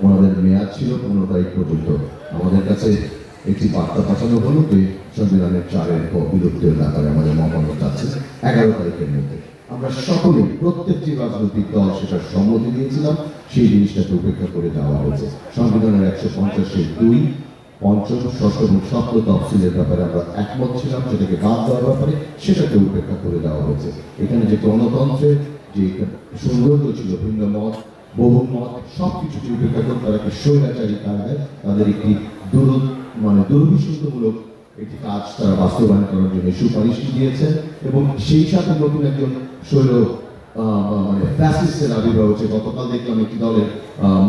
ওনাদের মেয়াদ ছিল 15 তারিখ পর্যন্ত। আমাদের কাছে একটি বার্তা পাঠানো হলো যে সংবিধানের 4-এর বিলুপ্তির ব্যাপারে আমাদের মতামত চাচ্ছে 11 তারিখের মধ্যে। আমরা সকলেই প্রত্যেকটি রাজনৈতিক দল সেটার সম্মতি দিয়েছিলাম, সেই জিনিসটাকে উপেক্ষা করে দেওয়া হয়েছে। সংবিধানের 150-2 পঞ্চম, ষষ্ঠ এবং সপ্তম তফসিলের ব্যাপারে আমরা একমত ছিলাম, সেটাকে বাদ দেওয়ার ব্যাপারে সেটাকে উপেক্ষা করে দেওয়া হয়েছে। এখানে যে গণতন্ত্রের যে সৌন্দর্য ছিল, ভিন্ন মত বহুমত সবকিছুকে উপেক্ষা করে তারা একটি স্বৈরাচারী কায়দায় তাদের একটি দুরভিসন্ধমূলক একটি কাজ তারা বাস্তবায়ন করার জন্য সুপারিশটি দিয়েছেন এবং সেই সাথে নতুন একজন ফ্যাসিস্টের আবির্ভাব হচ্ছে। গতকাল দেখলাম একটি দলের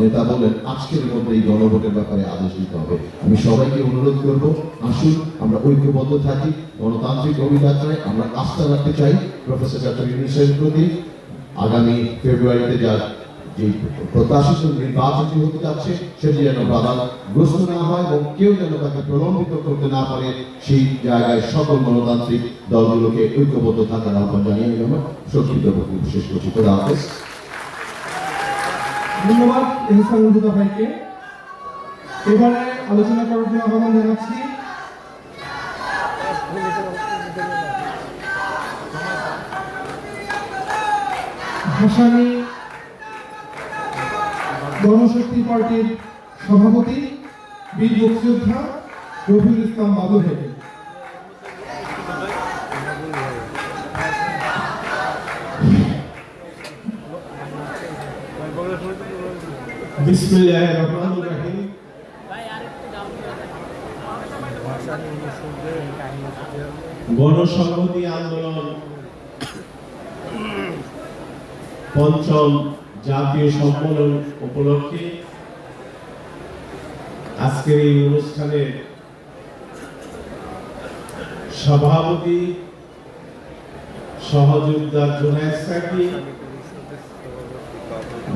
নেতা বলেন আজকের মধ্যে এই গণভোটের ব্যাপারে আদেশ দিতে হবে। আমি সবাইকে অনুরোধ করব, আসুন আমরা ঐক্যবদ্ধ থাকি, গণতান্ত্রিক অভিযাত্রায় আমরা আস্থা রাখতে চাই প্রফেসর ডক্টর ইউনূসের প্রতি। আগামী ফেব্রুয়ারিতে যা যে প্রত্যাশিত নির্বাচনটি হতে যাচ্ছে সেটি যেন বাধাগ্রস্ত না হয় এবং কেউ যেন তাকে প্রলম্বিত করতে না পারে, সেই জায়গায় সকল গণতান্ত্রিক দলগুলোকে ঐক্যবদ্ধ থাকার আহ্বান জানিয়ে আমার সংক্ষিপ্ত বক্তব্য শেষ করছি। খোদা হাফেজ। ধন্যবাদ এহসান হুদা ভাইকে। এবারে আলোচনা করার জন্য আহ্বান জানাচ্ছি ভাসানী গণশক্তি পার্টির সভাপতি বীর মুক্তিযোদ্ধা রফিকুল ইসলাম বাবু ভাইকে। বিসমিল্লাহির রহমানির রহিম। গণসংহতি আন্দোলন পঞ্চম জাতীয় সম্মেলন উপলক্ষে আজকের এই অনুষ্ঠানের সভাপতি সহযোদ্ধা জুনায়েদ সাকি,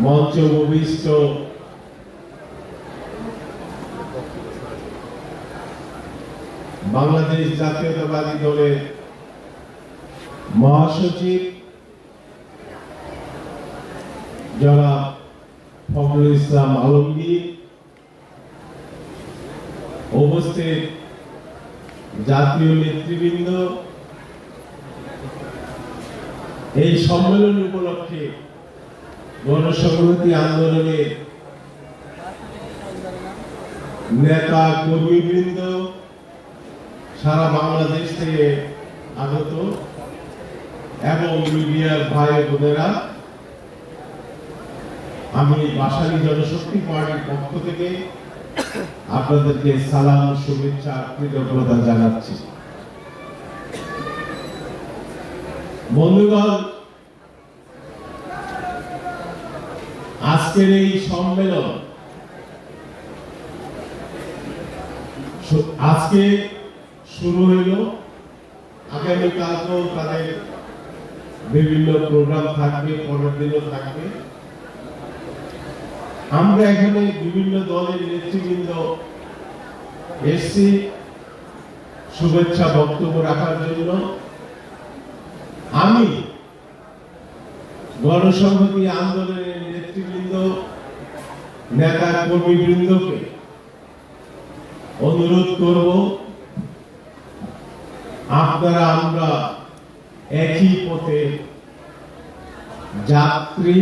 মঞ্চ উপবিষ্ট বাংলাদেশ জাতীয়তাবাদী দলের মহাসচিব জনাব ফখরুল ইসলাম আলমগীর, উপস্থিত জাতীয় নেতৃবৃন্দ, এই সম্মেলন উপলক্ষে গণসংহতি আন্দোলনের নেতা কর্মীবৃন্দ, সারা বাংলাদেশ থেকে আগত এবং মিডিয়ার ভাই বোনেরা, আমি ভাসানী জনশক্তি পার্টির পক্ষ থেকে আপনাদেরকে সালাম, শুভেচ্ছা, কৃতজ্ঞতা জানাচ্ছি। বন্ধুগণ, আজকের এই সম্মেলন আজকে শুরু হইল, আগামীকালকেও তাদের বিভিন্ন প্রোগ্রাম থাকবে, পরের দিনও থাকবে। আমরা এখানে বিভিন্ন দলের নেতৃবৃন্দ এসছি শুভেচ্ছা বক্তব্য রাখার জন্য। আমি গণসংহতি আন্দোলনের নেতৃবৃন্দ, নেতা কর্মীবৃন্দকে অনুরোধ করব, আপনারা আমরা একই পথে যাত্রী।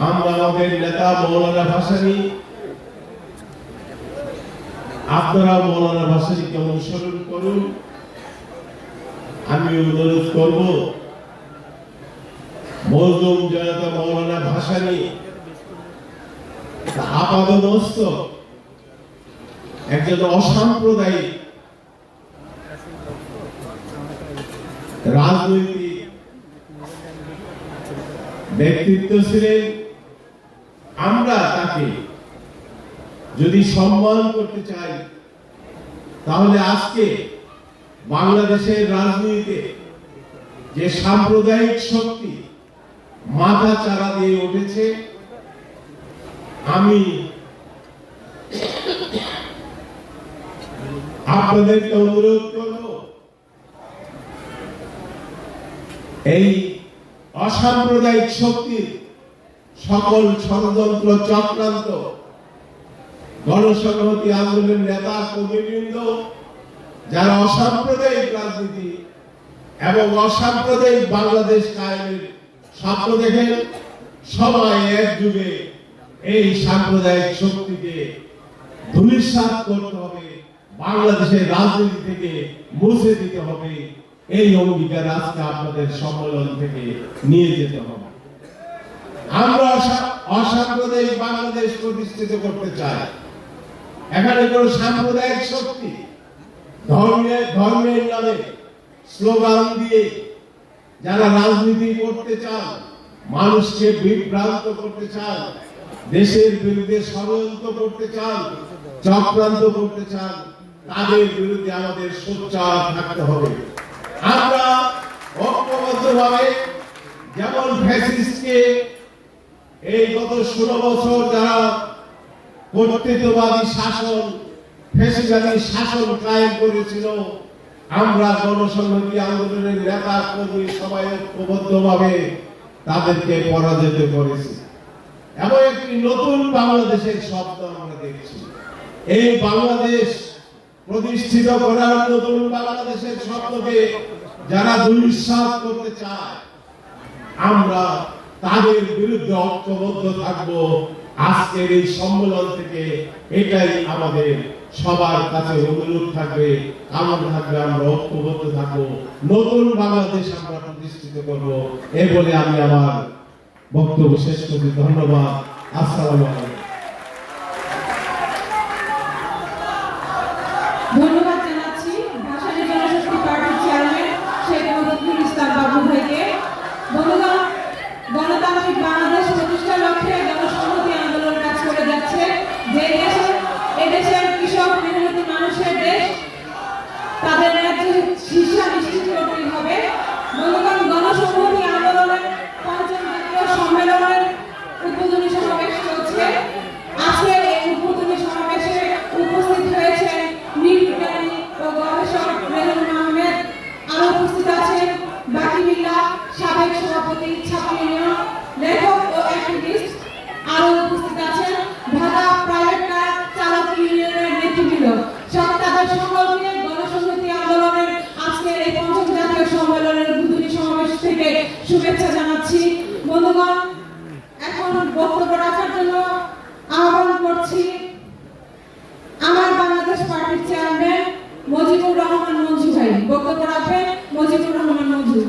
আমরা আমাদের নেতা মৌলানা ভাসানী, আপনারা মৌলানা ভাসানীকে অনুসরণ করুন। আমি অনুরোধ করব, মজলুম জনতা মৌলানা ভাসানী আপাতমস্তক একজন অসাম্প্রদায়িক রাজনৈতিক ব্যক্তিত্ব ছিলেন। আমরা তাকে যদি সম্মান করতে চাই, তাহলে আজকে বাংলাদেশের রাজনীতিতে যে সাম্প্রদায়িক শক্তি মাথা চারা দিয়ে উঠেছে, আমি আপনাদেরকে অনুরোধ করব, এই অসাম্প্রদায়িক শক্তির সকল ষড়যন্ত্র চক্রান্ত গণসংহতি আন্দোলনের নেতা কর্মীবৃন্দ যারা অসাম্প্রদায়িক রাজনীতি এবং অসাম্প্রদায়িক বাংলাদেশ কায়েমের স্বপ্ন দেখেন, সবাই একযোগে এই সাম্প্রদায়িক শক্তিকে ধূলিসাৎ করতে হবে, বাংলাদেশের রাজনীতি থেকে মুছে দিতে হবে। এই অঙ্গীকার আজকে আপনাদের সম্মেলন থেকে নিয়ে যেতে হবে। আমরা অসাম্প্রদায়িক বাংলাদেশ প্রতিষ্ঠিত করতে চাই। এখানে কোন সাম্প্রদায়িক শক্তি ধর্মের নামে স্লোগান দিয়ে যারা রাজনীতি করতে চান, মানুষকে বিভ্রান্ত করতে চান, দেশের বিরুদ্ধে ষড়যন্ত্র করতে চান, চক্রান্ত করতে চান, তাদের বিরুদ্ধে আমাদের সোচ্চার থাকতে হবে। আমরা ঐক্যবদ্ধভাবে যেমন ফ্যাসিস্টকে এই গত 16 বছর যারা কর্তৃত্ববাদী শাসন, ফ্যাসিবাদী শাসন কায়েম করেছিল, আমরা গণসংহতি আন্দোলনের নেতা কর্মী সবাই ঐক্যবদ্ধভাবে তাদেরকে পরাজিত করেছি এবং একটি নতুন বাংলাদেশের স্বপ্ন আমরা দেখছি। এই বাংলাদেশ প্রতিষ্ঠিত করার নতুন বাংলাদেশের স্বপ্নকে যারা দুঃসাহস করতে চায়, আমরা তাদের বিরুদ্ধে ঐক্যবদ্ধ থাকবো। আজকের এই সম্মেলন থেকে এটাই আমাদের সবার কাছে অনুরোধ থাকবে, কামনা থাকবে, আমরা ঐক্যবদ্ধ থাকবো, নতুন বাংলাদেশ আমরা প্রতিষ্ঠিত করবো। এই বলে আমি আমার বক্তব্য শেষ করছি। ধন্যবাদ। আসসালামু আলাইকুম। ধন্যবাদ জানাচ্ছি ভাষানী জনশক্তি পার্টির চেয়ারম্যান শেখ নজরুল ইসলাম বাবু ভাইকে। বন্ধুগণ, গণতান্ত্রিক বাংলাদেশ প্রতিষ্ঠার লক্ষ্যে জনসংহতি আন্দোলন কাজ করে যাচ্ছে। যে দেশে এদেশের কৃষক মেহনতি মানুষের দেশ, তাদের ন্যায্য শিক্ষা নিশ্চিত করতেই হবে। বন্ধুগণ, গণসংহতি আন্দোলনের ৫ম জাতীয় সম্মেলনের উদ্বোধনী সমাবেশ চলছে। আজকের এই উদ্বোধনী সমাবেশে উপস্থিত হয়েছেন নৃবিজ্ঞানী ও গবেষক রেহানুল আহমেদ, আরো উপস্থিত আছেন বাকি বিল্লাহ, সাবেক সভাপতি ছাত্র ইউনিয়ন, লেখক ও অ্যাক্টিভিস্ট, আরো উপস্থিত আছেন ঢাকা প্রাইভেট কার চালক ইউনিয়নের নেতৃবৃন্দ। তাদের সকলকে গণসংহতি আন্দোলনের আজকের এই ৫ম জাতীয় সম্মেলনের উদ্বোধনী সমাবেশ থেকে শুভেচ্ছা জানাচ্ছি। বন্ধুগণ, এখন বক্তব্য রাখার জন্য আহ্বান করছি আমার বাংলাদেশ পার্টির চেয়ারম্যান মজিবুর রহমান মঞ্জু ভাই। বক্তব্য রাখবেন মজিবুর রহমান মঞ্জু।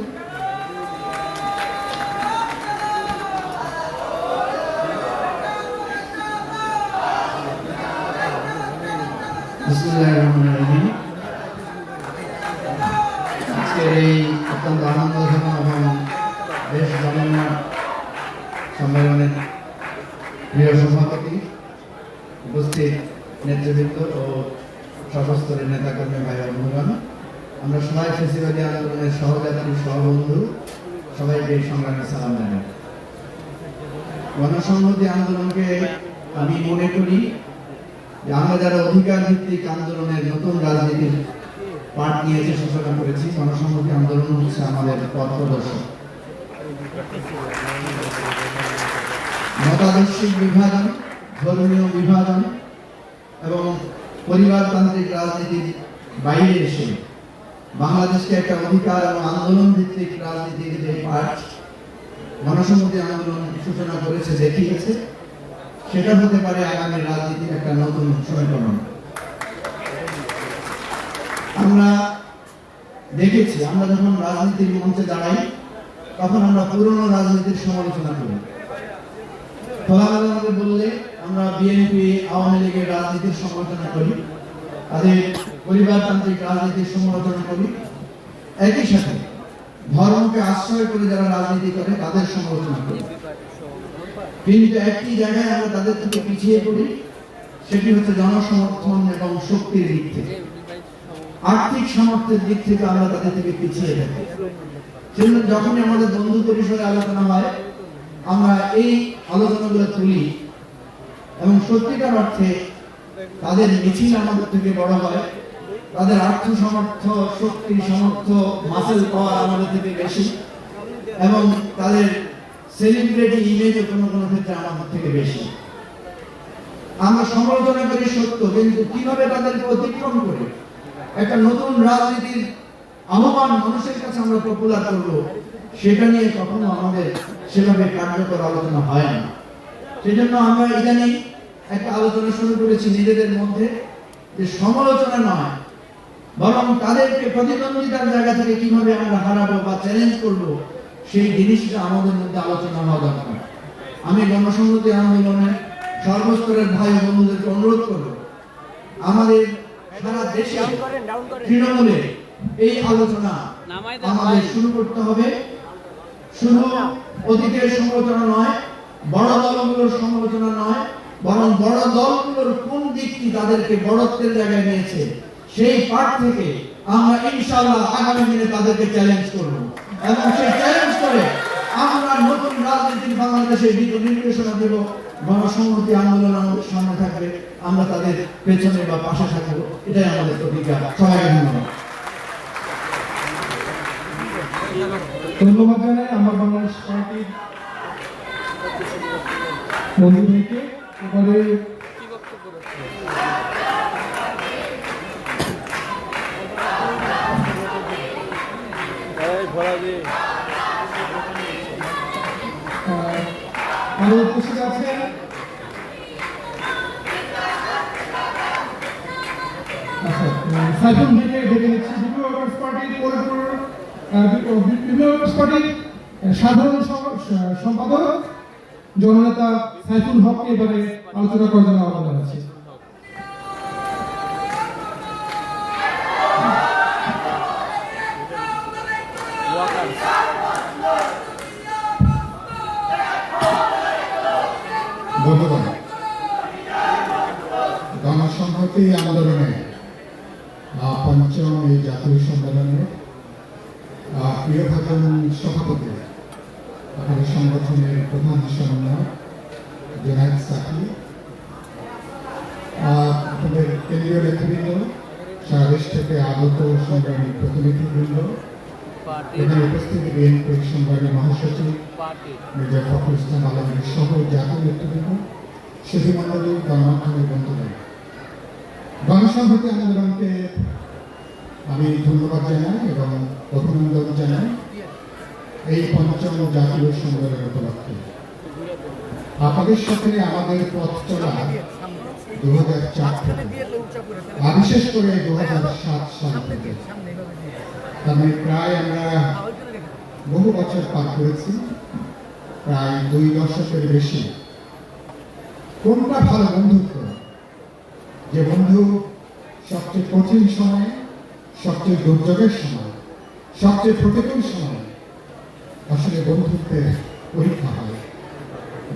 আজকের এই অত্যন্ত আনন্দঘন এবং বেশ জনময় সম্মেলনের প্রিয় সভাপতি, উপস্থিত নেতৃবৃন্দ ও সর্বস্তরের নেতাকর্মী ভাই বন্ধুগণ, আমরা সবাই ফেসিবাদী আন্দোলনের সহযাত্রী সহবন্ধু, সবাইকে সংগ্রামী সালাম জানাই। গণসংহতি আন্দোলনকে আমি মনে করি যে আমরা যারা অধিকার ভিত্তিক আন্দোলনের নতুন রাজনীতির পাঠ নিয়েছে, সূচনা করেছি, গণসংহতি আন্দোলন হচ্ছে আমাদের পথ প্রদর্শক। মতাদর্শিক বিভাজন, ধর্মীয় বিভাজন এবং পরিবারতান্ত্রিক রাজনীতির বাইরে এসে বাংলাদেশকে একটা অধিকার এবং আন্দোলন ভিত্তিক রাজনীতির যে পাঠ গণসংহতি আন্দোলন সূচনা করেছে, দেখিয়েছে, সেটা হতে পারে আগামী রাজনীতির একটা নতুন সমীকরণ। আমরা দেখেছি, আমরা যখন রাজনীতির মঞ্চে দাঁড়াই তখন আমরা পুরনো রাজনীতির সমালোচনা করি। খোলামেলাভাবে বললে আমরা বিএনপি, আওয়ামী লীগের রাজনীতির সমালোচনা করি, তাদের পরিবারতান্ত্রিক রাজনীতির সমালোচনা করি। একই সাথে ধর্মকে আশ্রয় করে যারা রাজনীতি করে তাদের সমালোচনা করি। কিন্তু একটি জায়গায় আমরা তাদের থেকে পিছিয়ে পড়ি, সেটি হচ্ছে জনসমর্থন এবং শক্তির দিক থেকে। আর্থিক সামর্থ্যের দিক থেকে আমরা তাদের থেকে পিছিয়ে থাকি। সেজন্য যখনই আমাদের বন্ধু পরিসরে আলোচনা হয়, আমরা এই আলোচনাগুলো তুলি এবং সত্যিকার অর্থে তাদের মিছিল আমাদের থেকে বড় হয়, তাদের আর্থ সামর্থ্য, শক্তি সামর্থ্য, মাসেল পাওয়ার আমাদের থেকে বেশি এবং তাদের সেলিব্রিটি ইমেজও কোনো কোনো ক্ষেত্রে আমাদের থেকে বেশি। আমরা সমালোচনা করি সত্য, কিন্তু কিভাবে তাদেরকে অতিক্রম করে একটা নতুন রাজনীতির আহ্বান মানুষের কাছে আমরা পপুলার করবো, সেটা নিয়ে কখনো আমাদের সেভাবে কার্যকর আলোচনা হয় না। সেজন্য আমরা ইদানিং একটা আলোচনা শুরু করেছি নিজেদের মধ্যে, যে সমালোচনা নয়, বরং তাদেরকে প্রতিদ্বন্দ্বিতার জায়গা থেকে কিভাবে আমরা হারাবো বা চ্যালেঞ্জ করব, সেই জিনিসটা আমাদের মধ্যে আলোচনা হওয়া দরকার। আমি গণসংহতি আন্দোলনের সর্বস্তরের ভাই বন্ধুদেরকে অনুরোধ করব, আমাদের সারা দেশে তৃণমূলে এই আলোচনা আমাদের শুরু করতে হবে। শুধু অতীতের সমালোচনা নয়, বড় দলগুলোর সমালোচনা নয়, বরং বড় দলগুলোর কোন দিকটি তাদেরকে বড়ত্বের জায়গায় নিয়েছে, সেই পাঠ থেকে আমরা ইনশাআল্লাহ আগামী দিনে তাদেরকে চ্যালেঞ্জ করব, এবং সেই চ্যালেঞ্জ করে আমরা নতুন রাজনীতির বাংলাদেশে নির্দেশনা দেব। গণসংহতি আন্দোলন আমাদের সামনে থাকবে, আমরা তাদের পেছনে বা পাশে থাকবো, এটাই আমাদের প্রতিজ্ঞা। সবাইকে ধন্যবাদ। ধন্যবাদ জানাই আমার বাংলাদেশ পার্টির বন্ধুদেরকে। এবারে আরো উপস্থিত আছেন সাইফুল ভাইকে ডেকে নিচ্ছি। বিভিন্ন ওয়ার্কার্স পার্টির বিভিন্ন ওয়ার্কার্স পার্টির সাধারণ সম্পাদক জননেতা সাইফুল হককে এবারে আলোচনা করার জন্য আহ্বান জানাচ্ছি। বন্ধুগণ, গণসংহতি আন্দোলনে পঞ্চম এই জাতীয় সম্মেলনের প্রিয়ভাজন সভাপতি, আমাদের সংগঠনের প্রধান সমন্বয়ক জুনায়েদ সাকি, আমাদের কেন্দ্রীয় নেতৃবৃন্দ, সারা দেশ থেকে আগত সংগ্রামী প্রতিনিধিবৃন্দ, এখানে উপস্থিত বিএনপির সংগ্রামী মহাসচিব মির্জা ফখরুল ইসলাম আলমগীর সহ জাতীয় নেতৃবৃন্দ, শিশুমণ্ডলী, গণমাধ্যমের বন্ধুগণ, গণসংহতি আন্দোলনকে আমি ধন্যবাদ জানাই এবং অভিনন্দন জানাই এই পঞ্চম জাতীয় সম্মেলন উপলক্ষে। আপনাদের সাথে আমাদের পথ চলা 2004 থেকে, বিশেষ করে 2007 সাল থেকে, মানে প্রায় আমরা বহু বছর পার করেছি, প্রায় 2 দশকের বেশি। কোনটা ভালো বন্ধুত্ব, যে বন্ধু সবচেয়ে কঠিন সময়, সবচেয়ে দুর্যোগের সময়, সবচেয়ে প্রতিকূল সময় আসলে বন্ধুত্বের পরীক্ষা হয়।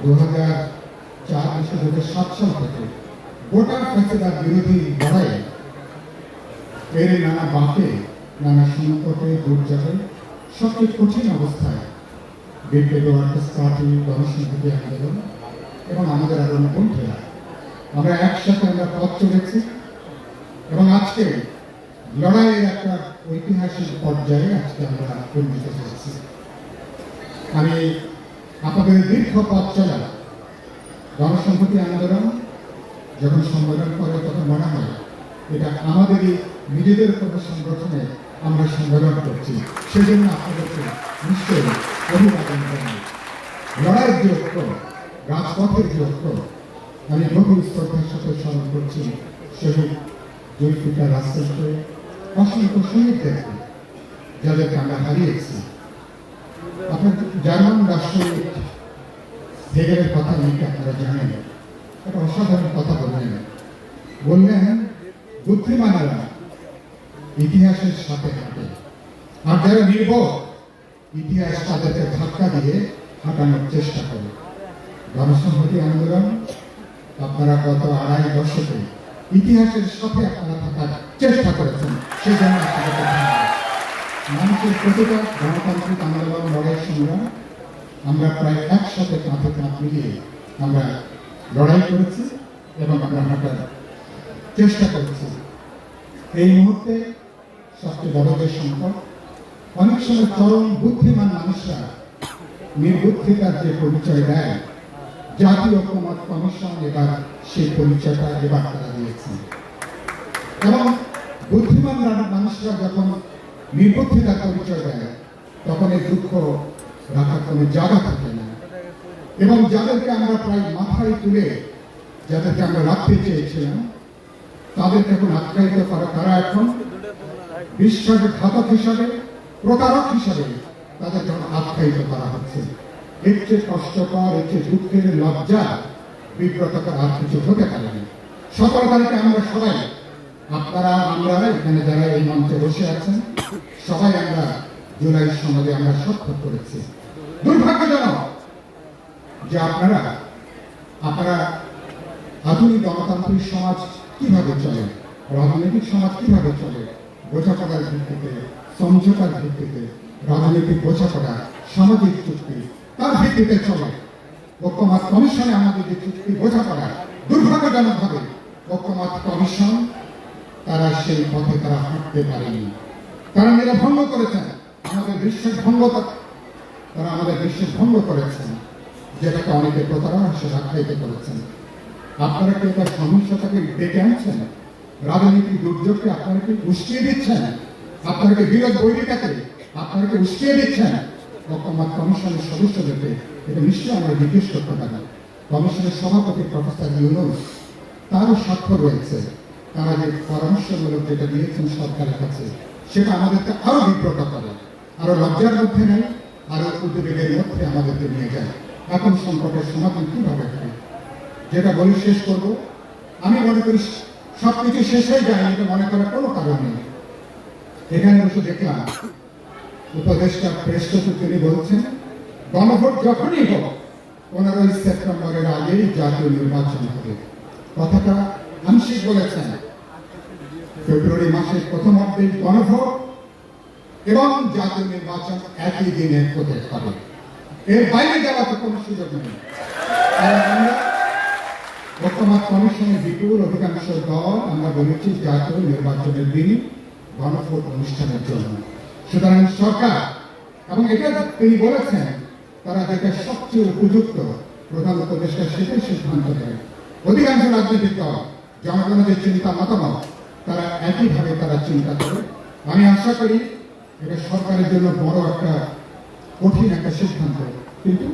2004-2007 সাল থেকে ভোটার ফেসিলার বিরোধী লড়াই এর নানা বাঁকে, নানা সংকটে, দুর্যোগে, সবচেয়ে কঠিন অবস্থায় বিএনপি ওয়ার্কার্স পার্টি, গণসংহতি আন্দোলন এবং আমাদের আরো বন্ধুরা আমরা একসাথে আমরা পথ চলেছি এবং আজকে লড়াইয়ের একটা ঐতিহাসিক পর্যায়ে আজকে আমরা উন্নীত হয়েছি। আমি আপনাদের দীর্ঘ পথ চলা গণসংহতি আন্দোলন যখন সম্মেলন করে তখন মনে হয় এটা আমাদেরই নিজেদের কোনো সংগঠনে আমরা সম্মেলন করছি, সেজন্য আপনাদেরকে নিশ্চয়ই অভিবাদন জানাই। লড়াইয়ের যে ঐক্য, রাজপথের যে ঐক্য, আমি বহু শ্রদ্ধার সাথে স্মরণ করছি শহীদ জুলফিকার রাসেলকে, অসংখ্য শহীদদেরকে যাদেরকে আমরা হারিয়েছি। আপনার জার্মান রাষ্ট্রদূত হেগেলের কথা নাকি আপনারা জানেন, একটা অসাধারণ কথা বললেন বুদ্ধিমানেরা ইতিহাসের সাথে হাঁটে, আর যারা নির্বোধ ইতিহাস তাদেরকে ধাক্কা দিয়ে হাঁটানোর চেষ্টা করে। গণসংহতি আন্দোলন আপনারা গত 2.5 দশকে ইতিহাসের সাথে আপনারা থাকার চেষ্টা করেছেন, সেই জন্য আপনাদেরকে ধন্যবাদ। মানুষের প্রতিটা গণতান্ত্রিক আন্দোলন, লড়াই, সংগ্রাম আমরা প্রায় একসাথে কাঁধে কাঁধ মিলিয়ে আমরা লড়াই করেছি এবং আমরা হাঁটার চেষ্টা করেছি। এই মুহূর্তে সবচেয়ে বড় যে সংকট, অনেক সময় চরম বুদ্ধিমান মানুষরা নির্বুদ্ধিতার যে পরিচয় দেয়, জাতীয় ঐক্যমত্য কমিশন এবার সেই পরিচয়টা এবার তারা দিয়েছে। এবং বুদ্ধিমান মানুষরা যখন নির্বুদ্ধিতার পরিচয় দেয়, তখন এই দুঃখ রাখার কোনো জায়গা থাকে না। এবং যাদেরকে আমরা প্রায় মাথায় তুলে যাদেরকে আমরা রাখতে চেয়েছিলাম, তাদেরকে এখন আখ্যায়িত করা, তারা এখন বিশ্বাসঘাতক হিসাবে, প্রতারক হিসাবে তাদের যখন আখ্যায়িত করা হচ্ছে। এর চেয়ে কষ্টকর, এর চেয়ে দুঃখের, লজ্জা, বিব্রতকর আর কিছু হতে পারে না। 17 তারিখে আমরা সবাই, আপনারা, আমরা এখানে যারা এই মঞ্চে বসে আছেন, সবাই আমরা জুলাই সনদে আমরা স্বাক্ষর করেছি। দুর্ভাগ্যজনক যে আপনারা আধুনিক গণতান্ত্রিক সমাজ কিভাবে চলে, রাজনৈতিক সমাজ কিভাবে চলে, বোঝাপড়ার ভিত্তিতে, সমঝোতার ভিত্তিতে, রাজনৈতিক বোঝাপড়া, সামাজিক চুক্তি, তার ভিত্তিতে চলে। ঐক্যমত কমিশনে আমাদের যে চুক্তি বোঝাপড়া, দুর্ভাগ্যজনকভাবে ঐক্যমত কমিশন তারা সেই পথে তারা হাঁটতে পারেনি। তারা নিরভঙ্গ করেছেন, আমাদের বিশ্বাস ভঙ্গ, তারা আমাদের বিশ্বাস ভঙ্গ করেছেন, যেটাকে অনেকে প্রতারণা হিসেবে আখ্যায়িত করেছেন। আপনারা কি এবার সহিংসতাকে ডেকে আনছেন? রাজনৈতিক দুর্যোগকে আপনারা কি উস্কিয়ে দিচ্ছেন? আপনারা কি বিরোধ বৈরিতাকে আপনারা কি উস্কিয়ে দিচ্ছেন? ঐক্যমত কমিশনের সদস্যদেরকে এটা নিশ্চয়ই আমরা জিজ্ঞেস করতে পারি। কমিশনের সভাপতি প্রফেসর ইউনূস, তারও স্বাক্ষর রয়েছে। তারা যে পরামর্শমূলক যেটা দিয়েছেন সরকারের কাছে, সেটা আমাদেরকে আরো বিব্রত করে, আরো লজ্জার মধ্যে নেই, আরো উদ্বেগের মধ্যে আমাদেরকে নিয়ে যায়। এখন সংকটের সমাধান কিভাবে হবে, যেটা বলে শেষ করব, আমি মনে করি সবকিছু শেষ হয়ে যায় এটা মনে করার কোনো কারণ নেই। এখানে বসে দেখলাম উপদেষ্টা প্রেস তিনি বলছেন, গণভোট যখনই হোক 15 সেপ্টেম্বরের আগেই জাতীয় নির্বাচন হবে। কথাটা আংশিক বলেছেন। ফেব্রুয়ারি মাসের প্রথমার্ধে গণভোট এবং জাতীয় নির্বাচন একই দিনে হতে হবে, এর বাইরে যাওয়ার কোনো সুযোগ নেই। ঐক্যমত কমিশনের বিপুল অধিকাংশ দল আমরা বলেছি জাতীয় নির্বাচনের দিন গণভোট অনুষ্ঠানের জন্য। সুতরাং সরকার, এবং এটা তিনি বলেছেন, তারা যেটা সবচেয়ে উপযুক্ত প্রধান উপদেষ্টা সেটাই সিদ্ধান্ত দেয়। অধিকাংশ রাজনৈতিক দল, জনগণের যে চিন্তা মতামত, তারা একইভাবে তারা চিন্তা করে। আমি আশা করি এটা সরকারের জন্য বড় একটা কঠিন একটা সিদ্ধান্ত, কিন্তু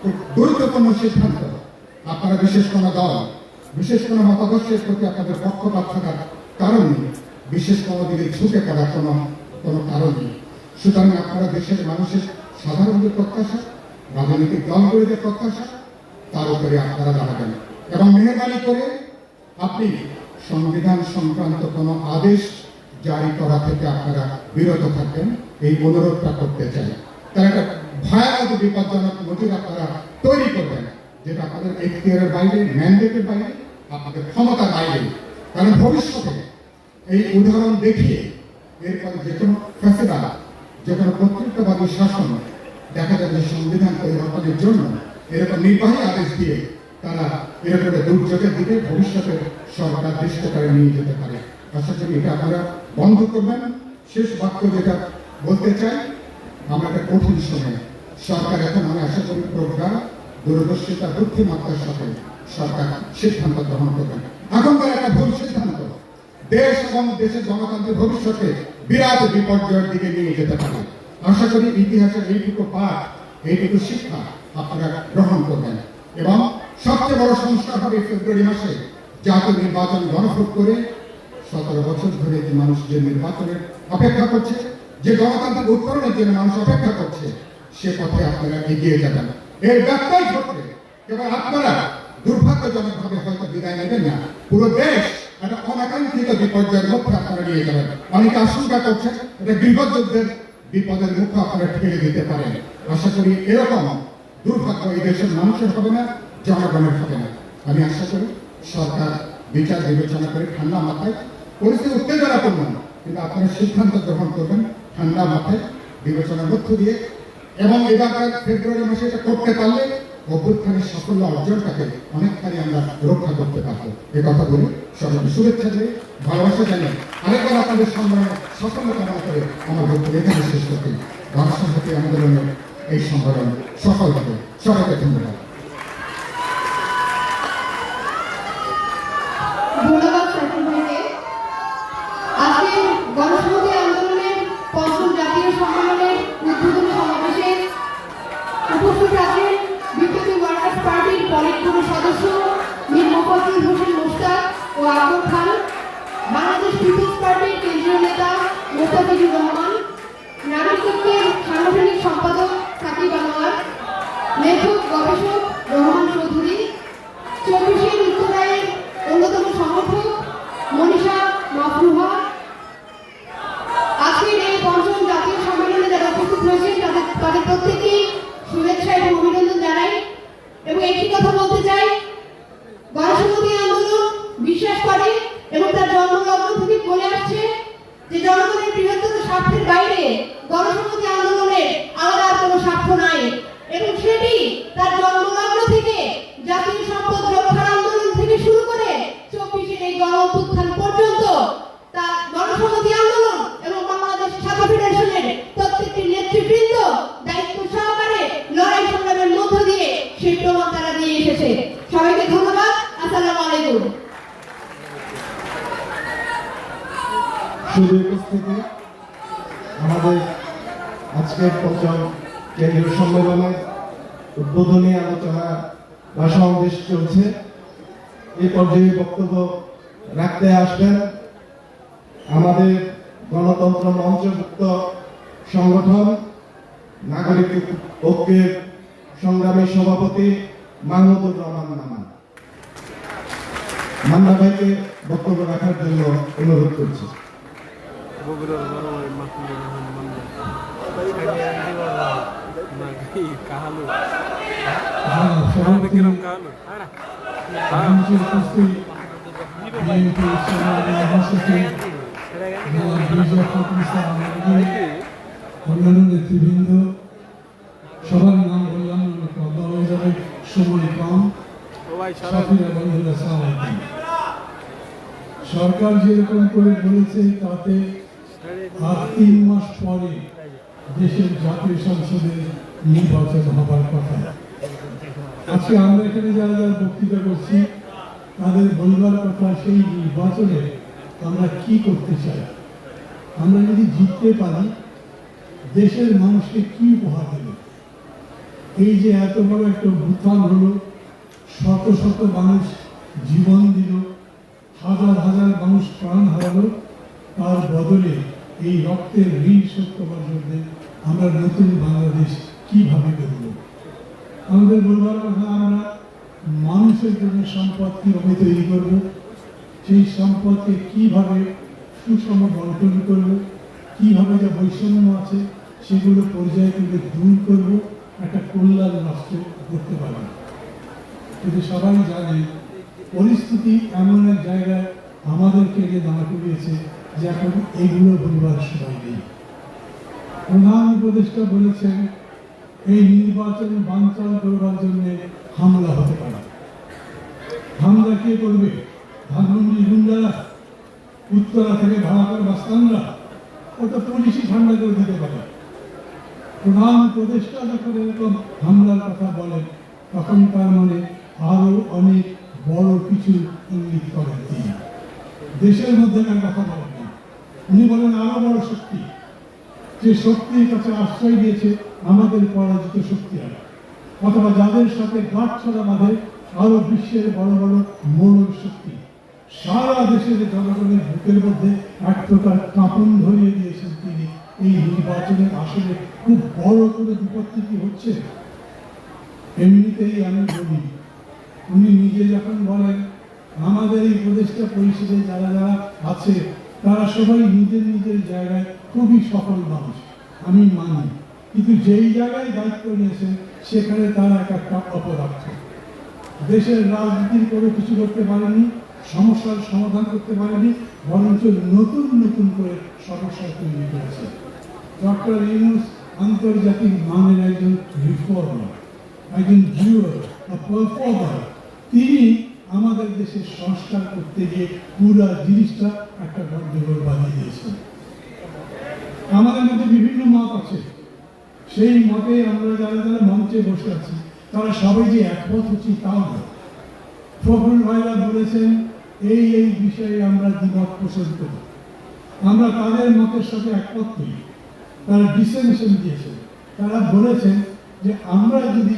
খুব গুরুত্বপূর্ণ সিদ্ধান্ত। আপনারা বিশেষ কোনো দল, বিশেষ কোনো মতাদর্শের প্রতি আপনাদের পক্ষপাত থাকার কারণ নেই, বিশেষ কোনো দিকে ঝুঁকে পড়ার কোনো কারণ নেই। সুতরাং আপনারা দেশের মানুষের সাধারণ যে প্রত্যাশা, রাজনৈতিক দলগুলিদের প্রত্যাশা, তার উপরে আপনারা দাঁড়াবেন এবং মেহরবানি করে আপনি সংবিধান সংক্রান্ত কোনো আদেশ জারি করা থেকে আপনারা বিরত থাকবেন, এই অনুরোধটা করতে চাই। তার একটা ভয়াবহ বিপজ্জনক নজির আপনারা তৈরি করবেন, যেটা আপনাদের এখতিয়ারের বাইরে, ম্যান্ডেটের বাইরে, আপনাদের ক্ষমতার বাইরে। কারণ ভবিষ্যতে এই উদাহরণ দেখিয়ে এরপরে যে কোনো ফ্যাসিবাদ, যে কোনো কর্তৃত্ববাদী শাসন দেখা যাবে সংবিধান পরিবর্তনের জন্য এরকম নির্বাহী আদেশ দিয়ে তারা এরকম দুর্যোগের দিকে ভবিষ্যতে সরকার দৃষ্টকারে নিয়ে যেতে পারে। আশা করি এটা আপনারা বন্ধ করবেন। শেষ বাক্য যেটা বলতে চাই, আমরা একটা কঠিন সময়, সরকার এখন আমি আশা করি প্রজ্ঞা, দূরদর্শিতা, বুদ্ধিমত্তার সাথে সরকার সিদ্ধান্ত গ্রহণ করবেন। এখনকার একটা ভুল সিদ্ধান্ত দেশ এবং দেশের গণতান্ত্রিক ভবিষ্যতে বিরাট বিপর্যয়ের দিকে নিয়ে যেতে পারে। আশা করি ইতিহাসের এইটুকু পাঠ, এইটুকু শিক্ষা আপনারা গ্রহণ করবেন এবং সবচেয়ে বড় সংস্কার হবে ফেব্রুয়ারি মাসে জাতীয় নির্বাচন গণভোট করে 17 বছর ধরে যে মানুষ যে নির্বাচনের অপেক্ষা করছে, যে গণতান্ত্রিক উত্তরণের জন্য মানুষ অপেক্ষা করছে, সে পথে আপনারা এগিয়ে যাবেন। এর ব্যত্যয় ঘটলে কেবল আপনারা দুর্ভাগ্যজনকভাবে হয়তো বিদায় নেবেন না, পুরো দেশ একটা অনাকাঙ্ক্ষিত বিপর্যয়ের মধ্যে আপনারা নিয়ে যাবেন। অনেকে আশঙ্কা করছেন এটা গৃহযুদ্ধের বিপদের মুখে আপনারা ঠেলে দিতে পারেন। আশা করি এরকম দুর্ভাগ্য এই দেশের মানুষের হবে না, জনগণের হবে না। আমি আশা করি সরকার বিচার বিবেচনা করে ঠান্ডা মাথায়, পরিস্থিতি উত্তেজনাপূর্ণ, কিন্তু আপনারা সিদ্ধান্ত গ্রহণ করবেন ঠান্ডা মাথায়, বিবেচনার মধ্য দিয়ে। এবং এবার ফেব্রুয়ারি মাসে এটা করতে পারলে অভ্যুত্থানের সাফল্য অর্জনটাকে অনেকখানি আমরা রক্ষা করতে পারবো। এ কথা বলে সবাইকে শুভেচ্ছা দিয়ে ভালোবাসা জানিয়ে আরেকবার আপনাদের সম্মানে সাফল্য কামনা করে আমার বক্তব্য এখানে শেষ করতে গণসংহতি আন্দোলনের এই সম্মেলন সফল হবে। সবাইকে ধন্যবাদ। ধন্যবাদ সাইফুল ভাইকে। আজকের গণসংহতি আন্দোলনের পঞ্চম জাতীয় সম্মেলনের উদ্বোধনী সমাবেশে উপস্থিত আছেন বিপ্লবী ওয়ার্কার্স পার্টির পলিট ব্যুরো সদস্য মীর মোফাজ্জল হোসেন মোশতাক ও আকবর খান, বাংলাদেশ পিপলস পার্টির কেন্দ্রীয় নেতা মোস্তাফিজুর রহমান, নাগরিকত্বের সাংগঠনিক সম্পাদক সাকিব আনোয়ার, লেখক গবেষক রহমান চৌধুরী, 24 উত্তরায়ের অন্যতম সমর্থক মনীষা মাফরুহা। আজকের এই পঞ্চম জাতীয় সম্মেলনে যারা উপস্থিত হয়েছেন তাদের প্রত্যেকেই শুভেচ্ছা এবং অভিনন্দন জানাই এবং একটি কথা বলতে চাই, গণসংহতি আন্দোলন বিশ্বাস করে এবং তার জন্মলগ্ন থেকে বলে আসছে যে জনগণের বৃহত্তর স্বার্থের বাইরে গণসংহতি আন্দোলনের আলাদা আর কোনো স্বার্থ নাই এবং সেটি তার জন্মলগ্ন থেকে জাতীয় সম্পদ রক্ষার আন্দোলন থেকে শুরু করে 24-এর এই গণ অভ্যুত্থান পর্যন্ত তার গণসংহতি আন্দোলন এবং বাংলাদেশ ছাত্র ফেডারেশনের প্রত্যেকটি নেতৃবৃন্দ দায়িত্ব সহকারে লড়াই সংগ্রামের মধ্য দিয়ে সেই প্রমাণ তারা দিয়ে এসেছে। সবাইকে ধন্যবাদ। আসসালামু আলাইকুম। শুধু উপস্থিতি আমাদের আজকের পঞ্চম কেন্দ্রীয় সম্মেলনের উদ্বোধনী আলোচনা বা সমাবেশ চলছে। এই পর্যায়ে বক্তব্য রাখতে আসবেন আমাদের গণতন্ত্র মঞ্চভুক্ত সংগঠন নাগরিক ঐক্যের সংগ্রামী সভাপতি মাহমুদুর রহমান মান্না ভাইকে বক্তব্য রাখার জন্য অনুরোধ করছি। অন্যান্য নেতৃবৃন্দ সবার নাম বললাম, সময় কম। সরকার যেরকম করে বলেছে তাতে আর 3 মাস পরে দেশের জাতীয় সংসদের নির্বাচন হবার কথা। আজকে আমরা এখানে যারা যারা বক্তৃতা করছি তাদের বলবার কথা সেই নির্বাচনে আমরা কি করতে চাই, আমরা যদি জিততে পারি দেশের মানুষকে কি উপহার দেব। এই যে এত বড় একটা উত্থান হলো, শত শত মানুষ জীবন দিল, হাজার হাজার মানুষ প্রাণ হারালো, তার বদলে এই রক্তের ঋণ শোধ করার জন্য আমরা নতুন বাংলাদেশ কিভাবে গড়ব। আমাদের বলবার কথা, আমরা মানুষের জন্য সম্পদ কিভাবে তৈরি করব, সেই সম্পদকে কিভাবে সুষম বন্টন করব, কিভাবে যা বৈষম্য আছে সেগুলো পর্যায়ক্রমে দূর করব, একটা কল্যাণ রাষ্ট্র করতে পারব। কিন্তু সবাই জানে পরিস্থিতি এমন এক জায়গায় আমাদেরকে এনে দাঁড় করিয়েছে যে এখন এগুলো বলবার সময় নেই। প্রধান উপদেষ্টা বলেছেন এই নির্বাচন বানচাল করবার জন্য হামলা হতে পারে। হামলা কে করবে? ধানমন্ডি গুন্ডারা, উত্তরা থেকে ভাড়া করে বাস্তানরা, ওটা পুলিশই ঠান্ডা করে দিতে পারে। প্রধান উপদেষ্টা যখন এরকম হামলার কথা বলেন তখন তার মানে আরো অনেক বড় কিছু ইঙ্গিত করেন তিনি। দেশের মধ্যে কথা বলেন না, উনি বলেন আরো বড় শক্তি, যে শক্তির কাছে আশ্রয় দিয়েছে আমাদের পরাজিত শক্তিরা, অথবা যাদের সাথে গাঁটছড়া বাঁধে আরো বিশ্বের বড় বড় মোড়ল শক্তি। সারা দেশের জনগণের বুকের মধ্যে এক প্রকার কাঁপন ধরিয়ে দিয়েছেন তিনি। এই নির্বাচনের আসলে খুব বড় করে বিপত্তি কি হচ্ছে। এমনিতেই আমি বলি, উনি নিজে যখন বলেন আমাদের এই উপদেষ্টা পরিষদে যারা যারা আছে তারা সবাই নিজের নিজের জায়গায় খুবই সফল মানুষ, আমি মানি। কিন্তু যেই জায়গায় দায়িত্ব নিয়েছেন সেখানে তারা একটা অপদার্থ। দেশের রাজনীতির করে কিছু করতে পারেনি, সমস্যার সমাধান করতে পারেনি, বরঞ্চ নতুন নতুন করে সমস্যা তৈরি করেছে। ডক্টর ইউনূস আন্তর্জাতিক মানের একজন রিফর্মার, একজন ভিউয়ার, পারফর্মার। তিনি আমাদের দেশের সংস্কার করতে গিয়ে পুরো জিনিসটা একটা গন্ডগোল বানিয়ে দিয়েছেন। আমাদের মধ্যে বিভিন্ন মত আছে, সেই মতে আমরা যারা যারা মঞ্চে বসে আছি তারা সবাই যে একমত হচ্ছি তাও না। ফখরুল ভাইরা বলেছেন এই বিষয়ে আমরা দ্বিমত পোষণ করি, আমরা তাদের মতের সাথে একমত নই। তারা ডিসেনশন দিয়েছেন, তারা বলেছেন যে আমরা যদি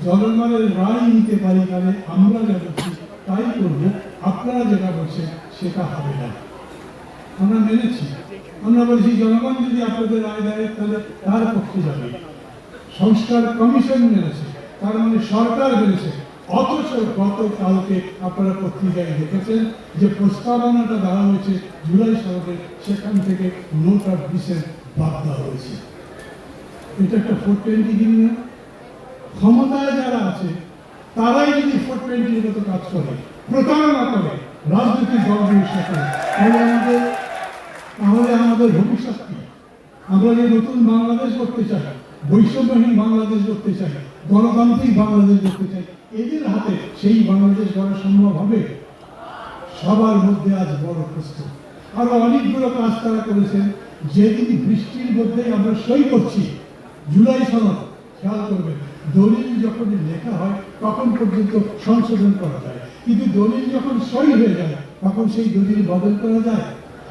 জনগণের রায় নিতে পারি তাহলে আমরা যা বলছি তাই করবো, আপনারা যেটা বলছেন সেটা হবে না। আমরা মেনেছি, আমরা বলছি জনগণ যদি আপনাদের রায় দেয় তাহলে তার পক্ষে যাবে। সংস্কার কমিশন মেনেছে, তার মানে সরকার মেনেছে। অথচ গতকালকে আপনারা পত্রিকায় দেখেছেন যে প্রস্তাবনাটা দেওয়া হয়েছে জুলাই সনদে, সেখান থেকে নোট অফ ডিসেন্ট বাদ দেওয়া হয়েছে। এটা একটা 420 দিন না? ক্ষমতায় যারা আছে তারাই যদি 420 মতো কাজ করে, প্রতারণা করে রাজনৈতিক দলগুলির সাথে, তাহলে আমাদের ভবিষ্যৎ কি? আমরা যে নতুন বাংলাদেশ করতে চাই, বৈষম্যহীন বাংলাদেশ করতে চাই, গণতান্ত্রিক বাংলাদেশ করতে চাই, এদের হাতে সেই বাংলাদেশ গড়া সম্ভব হবে? সবার মধ্যে আজ বড় প্রশ্ন। আরো অনেকগুলো কাজ তারা করেছেন। যেদিন বৃষ্টির মধ্যে আমরা সই করছি জুলাই সনদ, খেয়াল করবেন দলিল যখন লেখা হয় তখন পর্যন্ত সংশোধন করা যায়, কিন্তু দলিল যখন সই হয়ে যায় তখন সেই দলিল বদল করা যায়।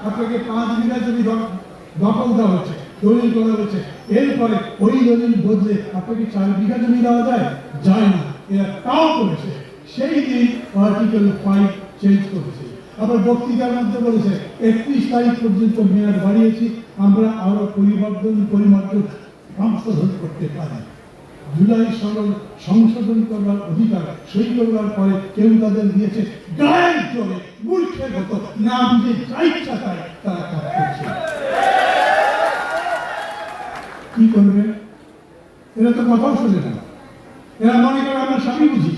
আপনাকে 5 বিঘা জমি দখল দেওয়া হচ্ছে, দলিল করা হয়েছে, এরপরে ওই দলিল বদলে আপনাকে 4 বিঘা জমি দেওয়া যায়? যায় না। এরা তাও করেছে, সেই দিন আর্টিকেল 5 চেঞ্জ করেছে। আবার বক্তৃতার মধ্যে বলেছে 31 তারিখ পর্যন্ত মেয়াদ বাড়িয়েছি, আমরা আরো পরিমার্জন সংশোধন করতে পারি। জুলাই সনদ সংশোধন করবার অধিকার সই করবার পরে কেউ তাদের দিয়েছে গায়ের জোরে, মূর্খের মতো, না বুঝে যা ইচ্ছা তাই তারা কাজ করছে। কি করবে? এরা তো কথাও শোনে না। এরা মনে করে আমরা সবই বুঝি,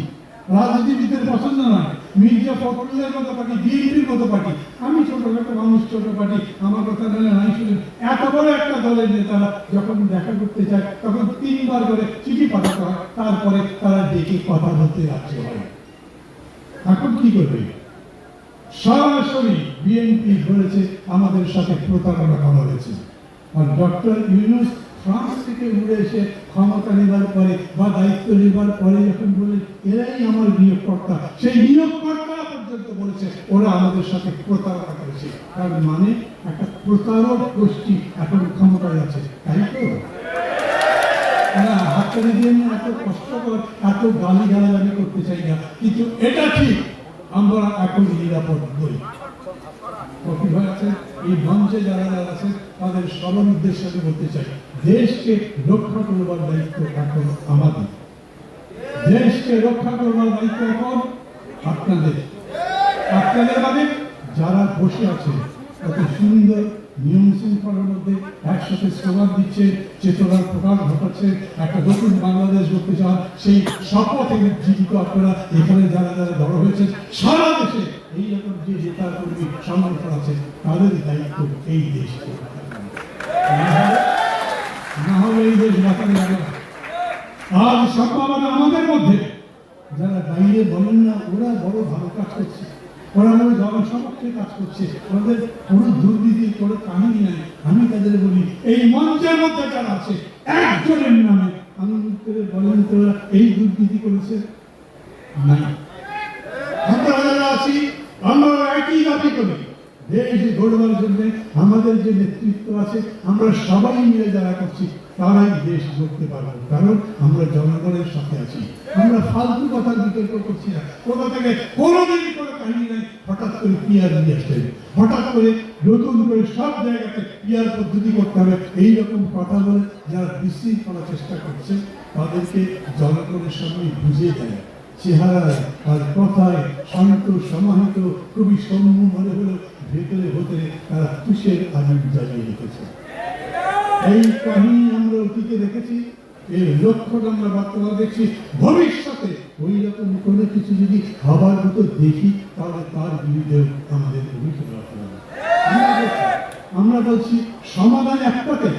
রাজনীতিবিদদের পছন্দ নয়। মির্জা ফখরুলের মতো পার্টি, বিএনপির মতো পার্টি, আমি ছোটখাটো মানুষ, ছোট পার্টি, আমার কথা জানে নাই শুনে। এত বড় একটা দলের নেতারা যখন দেখা করতে চায় তখন 3 বার করে চিঠি পাঠাতে হয়, তারপরে তারা ডেকে কথা বলতে রাজি হয়। এখন কি করবে? সরাসরি বিএনপি বলেছে আমাদের সাথে প্রতারণা করা হয়েছে। আর ডক্টর ইউনূস ফ্রান্স থেকে উড়ে এসে ক্ষমতা নেবার পরে বা দায়িত্ব নেবার পরে যখন বলে এরাই আমার নিয়োগকর্তা, সেই নিয়োগকর্তা পর্যন্ত বলেছে ওরা আমাদের সাথে প্রতারণা করেছে। তার মানে একটা প্রতারক গোষ্ঠী এখন ক্ষমতায় আছে, তাই তো? তারা হাততালি দিয়ে এত কষ্টকর, এত গালি গালাগালি করতে চাই না, কিন্তু এটা ঠিক আমরা এখন নিরাপদ নই। এই মঞ্চে যারা যারা আছেন তাদের সবার উদ্দেশ্যে বলতে চাই, দেশকে রক্ষা করবার দায়িত্ব এখন আমাদের। দেশকে রক্ষা করবার দায়িত্ব এখন আপনাদের। আপনাদের মানে যারা বসে আছে কত সুন্দর নিয়ম শৃঙ্খলার মধ্যে একসাথে স্লোগান দিচ্ছে, চেতনার প্রকাশ ঘটাচ্ছে, একটা নতুন বাংলাদেশ করতে চান, সেই শপথে জীবিত আপনারা এখানে যারা যারা বড় হয়েছে সারা দেশে এইরকম যে নেতা কর্মী সংগঠন আছে তাদের দায়িত্ব এই দেশকে। না হলে এই দেশ বাঁচানো যাবে না। আজ সম্ভাবনা আমাদের মধ্যে, যারা বাইরে বলেন না ওরা বড় ভালো কাজ করছে, ওরা আমাদের জনসমক্ষে কাজ করছে, ওদের কোনো দুর্নীতি কোনো কাহিনী নাই। আমি তাদের বলি এই মঞ্চের মধ্যে যারা আছে একজনের নামে আমি বলেন তোরা এই দুর্নীতি করেছে নাই। আমরা যারা আছি আমরা একই দাবি করি, দেশ গড়বার জন্য আমাদের যে নেতৃত্ব আছে আমরা সবাই মিলে যারা করছি তারাই দেশ গড়তে পারবো, কারণ আমরা জনগণের সাথে আছি। আমরা ফালতু কথার বিতর্ক করছি না, কোথা থেকে কোনোদিন কোনো কাহিনী নাই হঠাৎ করে পিয়ার নিয়ে আসতে হবে, হঠাৎ করে নতুন করে সব জায়গাতে পিয়ার পদ্ধতি করতে হবে, এইরকম কথা বলে যারা বিশৃঙ্খলা চেষ্টা করছে তাদেরকে জনগণের সামনে বুঝিয়ে দেয়। চেহারায় আর কথায় শান্ত সমাহিত খুবই সৌম্য মনে হলো, ভেতরে ভেতরে তারা তুষের আগুন জ্বালিয়ে রেখেছে। এই কাহিনী আমরা অতীতে দেখেছি, এর লক্ষ্যটা আমরা বর্তমানে দেখছি। ভবিষ্যতে ওই রকম কোনো কিছু যদি হবার মতো দেখি তাহলে তার বিরুদ্ধে আমাদের ভূমিকা রাখতে হবে। আমরা বলছি সমাধান একটাতে,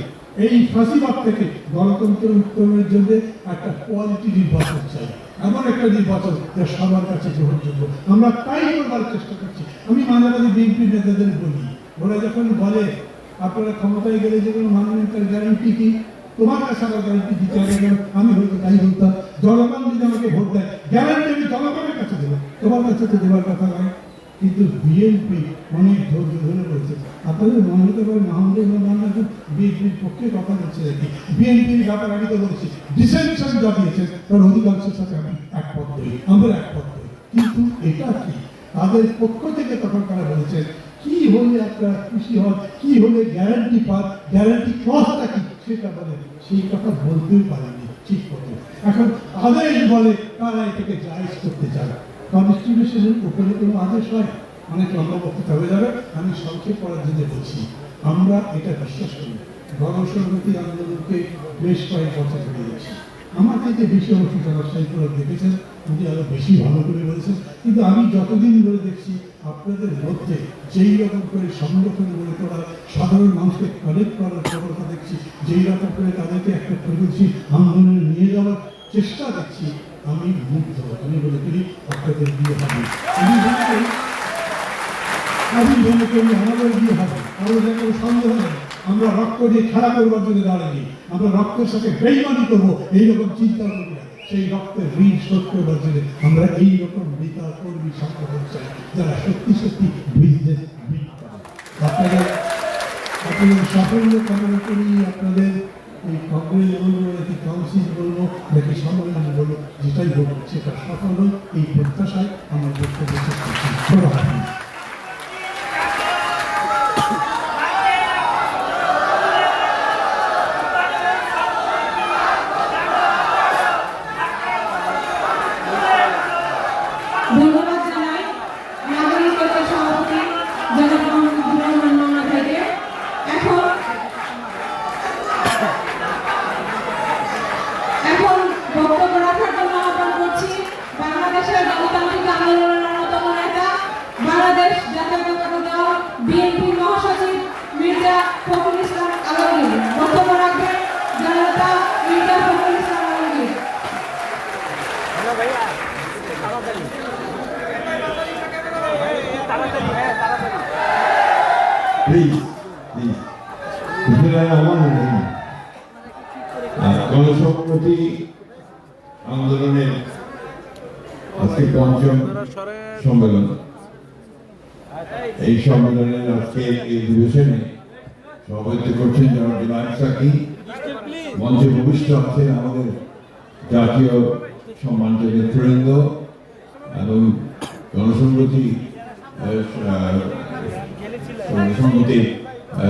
এই ফাঁসিবাদ থেকে গণতন্ত্র উত্তরণের জন্য একটা কোয়ালিটি নির্বাচন চাই, এমন একটা নির্বাচন যা সবার কাছে গ্রহণযোগ্য। আমরা তাই করবার চেষ্টা করছি। আমি মাঝে মাঝে বিএনপি নেতাদের বলি, ওরা যখন বলে আপনারা ক্ষমতায় গেলে যেগুলো মানবেন তার গ্যারান্টি কি, তোমার কাছে আমার গ্যারান্টি দিতে হবে না, আমি হয়তো তাই বলতাম। জনগণ যদি আমাকে ভোট দেয়, গ্যারান্টি আমি জনগণের কাছে দেবো, তোমার কাছে তো দেওয়ার কথা নয়। কিন্তু বিএনপি অনেক ধৈর্য ধরে রয়েছে। আপনাদের মনে হতে পারে মাহমুদুর রহমান বিএনপির পক্ষে কথা বলছে নাকি। বিএনপির ব্যাপারে আমি তো বলছি, ডিসেনশন যা দিয়েছেন তার অধিকাংশের সাথে আমি একমত হই, আমরা একমত হই। কিন্তু এটা কি তাদের পক্ষ থেকে তখন তারা বলেছেন কি হলে আপনারা খুশি হন, কি হলে গ্যারান্টি পান, গ্যারান্টি ক্লজটা কি সেটা বলে, সেই কথা বলতেই পারেনি ঠিক মতো। এখন আদেশ বলে তারা এটাকে জায়েজ করতে চায়। কনস্টিটিউশনের উপরে কোনো আদেশ হয়, অনেক লম্বা বক্তৃতা হয়ে যাবে, আমি সংক্ষেপ করার জন্য বলছি। আমরা এটা বিশ্বাস করি, গণসংহতি আন্দোলনকে বেশ কয়েক বছর ধরে গেছি। আমার থেকে বেশি অবশ্য যারা সাহিত্যরা দেখেছেন উনি আরো বেশি ভালো করে বলেছেন। কিন্তু আমি যতদিন ধরে দেখছি আপনাদের মধ্যে যেই রকম করে সংগঠন গড়ে তোলা, সাধারণ মানুষকে কানেক্ট করার প্রবণতা দেখছি, যেই রকম করে তাদেরকে একটা প্রগতিশীল আন্দোলনে নিয়ে যাওয়ার চেষ্টা দেখছি, আমি মুগ্ধ। আমি মনে করি আপনাদের বিয়ে হবে, আমি মনে করি আমাদের বিয়ে হবে, কারো যে কোনো সন্দেহ নেই। আমরা রক্ত দিয়ে খেলা করবার জন্য দাঁড়াইনি, আমরা রক্তের সাথে বেইমানি করবো এইরকম চিন্তা করি না। সেই রক্তের ঋণ শোধ করবার জন্য আমরা এইরকম নেতা কর্মী সংগঠন চাই যারা সত্যি সত্যি বিজনেস আপনাদের সাফল্য কামনা করি। আপনাদের এই কংগ্রেস বলবো নাকি কাউন্সিল বলবো নাকি সম্মেলন বলবো, যেটাই হোক সেটা সফল হোক এই প্রত্যাশায় আমার বক্তব্য শেষ করছি। ধন্যবাদ জানাই নাগরিক ঐক্যের সভাপতি জনাব মাহমুদুর রহমান মান্না ভাইকে। এখন বক্তব্য রাখার জন্য আহ্বান করছি বাংলাদেশের গণতান্ত্রিক আন্দোলনের অন্যতম নেতা, বাংলাদেশ জাতীয়তাবাদী দল বিএনপি মহাসচিব মির্জা ফখরুল ইসলাম আলমগীর। বক্তব্য রাখবেন জননেতা মির্জা ফখরুল ইসলাম আলমগীর। গণসংহতি আন্দোলনের আজকে পঞ্চম সম্মেলন। এই সম্মেলনের আজকে এই অধিবেশনে সভাপতিত্ব করছেন জনাব জুনায়েদ সাকি। মঞ্চে ভূমিষ্ঠ আছেন আমাদের জাতীয় সম্মানিত নেতৃবৃন্দ এবং গণসংহতি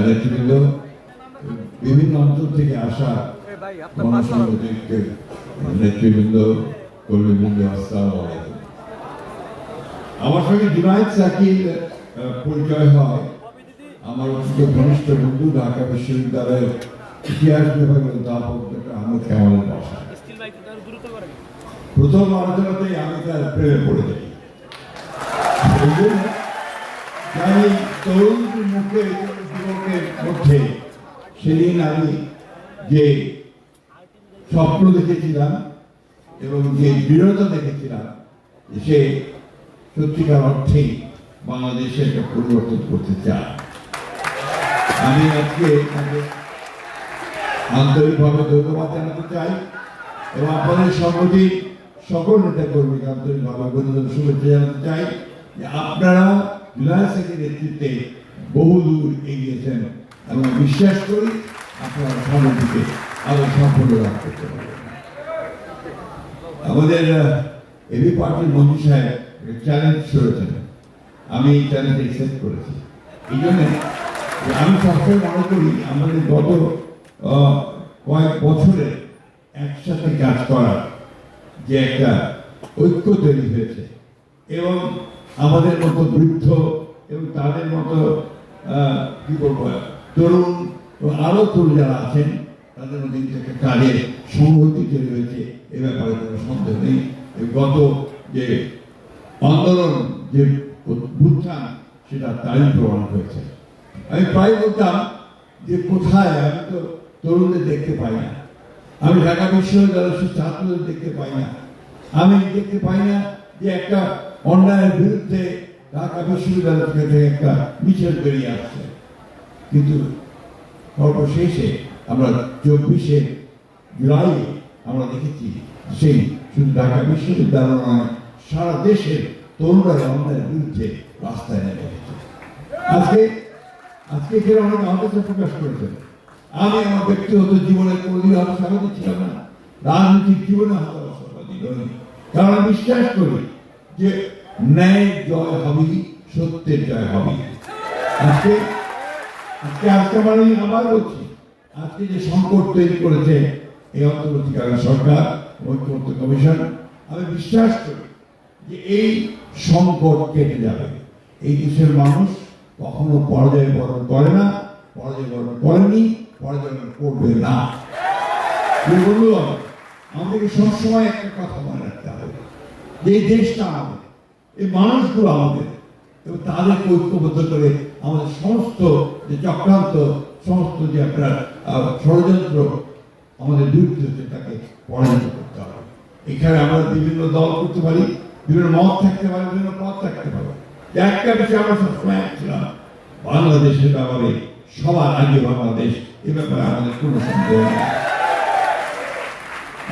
নেতৃবৃন্দ, বিভিন্ন অঞ্চল থেকে আসা গণসংহতির নেতৃবৃন্দ, কর্মীবৃন্দ, আসসালামু আলাইকুম। আমার সঙ্গে জুনায়েদ সাকির পরিচয় হয় আমার অত্যন্ত ঘনিষ্ঠ বন্ধু, ঢাকা বিশ্ববিদ্যালয়ের ইতিহাস বিভাগের অধ্যাপক ডক্টর আহমদ কামালের বাসায়। প্রথম আলোচনাতেই আমি তার প্রেমে পড়ে যাই। জানি তরুণটির মুখে যুবকের মধ্যে সেদিন আমি যে স্বপ্ন দেখেছিলাম এবং যে দৃঢ়তা দেখেছিলাম, সে সত্যিকার অর্থেই বাংলাদেশে একটা পরিবর্তন করতে চায়। আমি আজকে তাকে আন্তরিকভাবে ধন্যবাদ জানাতে চাই এবং আপনাদের সংগঠিত সকল নেতা কর্মীকে আন্তরিকভাবে অভিনন্দন, শুভেচ্ছা জানাতে চাই যে আপনারা জুনায়েদ সাকির নেতৃত্বে বহুদূর এগিয়েছেন এবং বিশ্বাস করি আপনারা সামনের দিকে আরো সাফল্য লাভ করতে পারবেন। আমাদের এবি পার্টির মন্ত্রী সাহেব চ্যালেঞ্জ করেছেন, আমি এই চ্যালেঞ্জ অ্যাকসেপ্ট করেছি। এই জন্য আমি সবসময় মনে করি আমাদের গত কয়েক বছরে একসাথে কাজ করার যে একটা ঐক্য তৈরি হয়েছে এবং আমাদের মতো বৃদ্ধ এবং তাদের মতো কি বলবো তরুণ আরো তরুণ যারা আছেন তাদের মধ্যে একটা কাজের সংহতি তৈরি হয়েছে, এ ব্যাপারে কোনো সন্দেহ নেই। গত যে আন্দোলন, যে উত্থান, সেটা তারই প্রমাণ হয়েছে। আমি প্রায় বলতাম যে কোথায় আমি তো তরুণদের দেখতে পাই না, আমি ঢাকা বিশ্ববিদ্যালয়ের ছাত্রদের দেখতে পাই না, আমি দেখতে পাই না যে একটা অন্যায়ের বিরুদ্ধে ঢাকা বিশ্ববিদ্যালয় থেকে একটা মিছিল বেরিয়ে আসছে। কিন্তু সর্বশেষে আমরা 24শে জুলাই আমরা দেখেছি সেই শুধু ঢাকা বিশ্ববিদ্যালয় নয়, সারা দেশের তরুণরা অন্যায়ের বিরুদ্ধে রাস্তায় নেমে গেছে। আজকে এখানে অনেক আহত প্রকাশ করেছেন। আমি আমার ব্যক্তিগত জীবনে কোনদিন আশাবাদী ছিলাম না, রাজনৈতিক জীবনে আশাবাদী নই, কারণ আমি বিশ্বাস করি যে ন্যায় জয় হবে, সত্যের জয় হবে। আজকে মানে আবার বলছি, আজকে যে সংকট তৈরি করেছে এই অন্তর্বর্তীকালীন সরকার, ঐক্যমত্য কমিশন, আমি বিশ্বাস করি যে এই সংকট কেটে যাবে। এই দেশের মানুষ কখনো পরাজয় বরণ করে না, পরাজয় বরণ করেনি, পরাজয় বরণ করবে না। বন্ধুগণ, আমাদেরকে সবসময় একটা কথা মনে রাখতে হবে যে এই দেশটা আমাদের, এই মানুষগুলো আমাদের, এবং তাদেরকে ঐক্যবদ্ধ করে আমাদের সমস্ত যে চক্রান্ত, সমস্ত যে আপনার ষড়যন্ত্র আমাদের বিরুদ্ধে হচ্ছে তাকে পরাজিত করতে হবে। এখানে আমরা বিভিন্ন দল করতে পারি, বিভিন্ন মত থাকতে পারে, বিভিন্ন পথ থাকতে পারে। একটা বিষয় আমরা সবসময় ছিলাম, বাংলাদেশের ব্যাপারে সবার আগে বাংলাদেশ, এ ব্যাপারে আমাদের কোনো সন্দেহ নেই।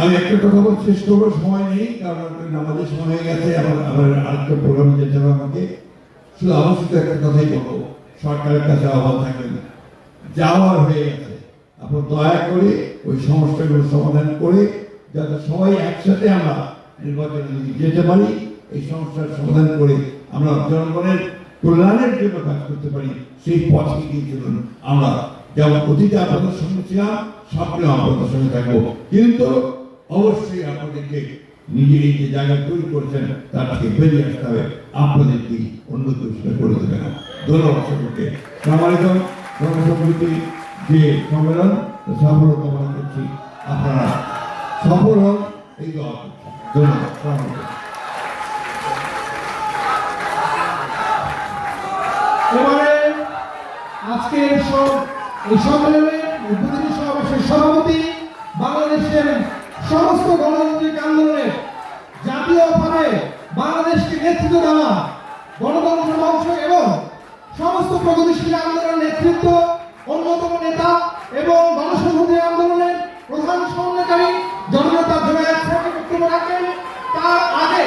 আমি একটা কথা বলতে শেষ করবো, সময় নেই, কারণ আমাদের সময় হয়ে গেছে। আবার আরেকটা প্রোগ্রামে যেতে হবে আমাকে। শুধু অবশ্যই একটা কথাই বলবো, সরকারের কাছে আহ্বান থাকবেন, যাওয়ার হয়ে গেছে, আপনার দয়া করে ওই সমস্যাগুলো সমাধান করে যাতে সবাই একসাথে আমরা নির্বাচনে যেতে পারি, এই সমস্যার সমাধান করে আমরা জনগণের কল্যাণের জন্য কাজ করতে পারি, সেই পথে এগিয়ে চলুন। আমরা যেমন অতীতে আপনাদের সঙ্গে ছিলাম, সামনেও আপনাদের সঙ্গে থাকবো, কিন্তু অবশ্যই আপনাদেরকে নিজের এই যে জায়গা তৈরি করেছেন তার থেকে বেরিয়ে আসতে হবে, আপনাদেরকে অন্য কেউ সেটা করে দেবে না। ধন্যবাদ সকলকে। আসসালামু আলাইকুম। জনসংহতি যে সম্মেলন সফল কামনা করছি, আপনারা সফল হন, এই দোয়া করছি। ধন্যবাদ। এবারে আজকের এই সম্মেলনে উদ্বোধনী সমাবেশের সভাপতি, বাংলাদেশের সমস্ত গণতান্ত্রিক আন্দোলনের জাতীয়ভাবে বাংলাদেশকে নেতৃত্ব দেওয়া গণতন্ত্র অংশ এবং সমস্ত প্রগতিশীল আন্দোলনের নেতৃত্ব অন্যতম নেতা এবং গণসংহতি আন্দোলনের প্রধান সমন্বয়কারী জননেতা জুনায়েদ সাহেব বক্তব্য রাখেন। তার আগে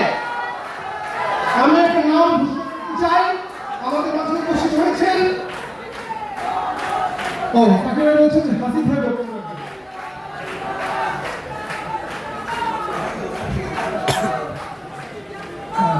আমি একটা নাম ঘোষণা করতে চাই। আমাদের মাঝে উপস্থিত হয়েছেন, তাকে বলছেন কাসিম ভাই।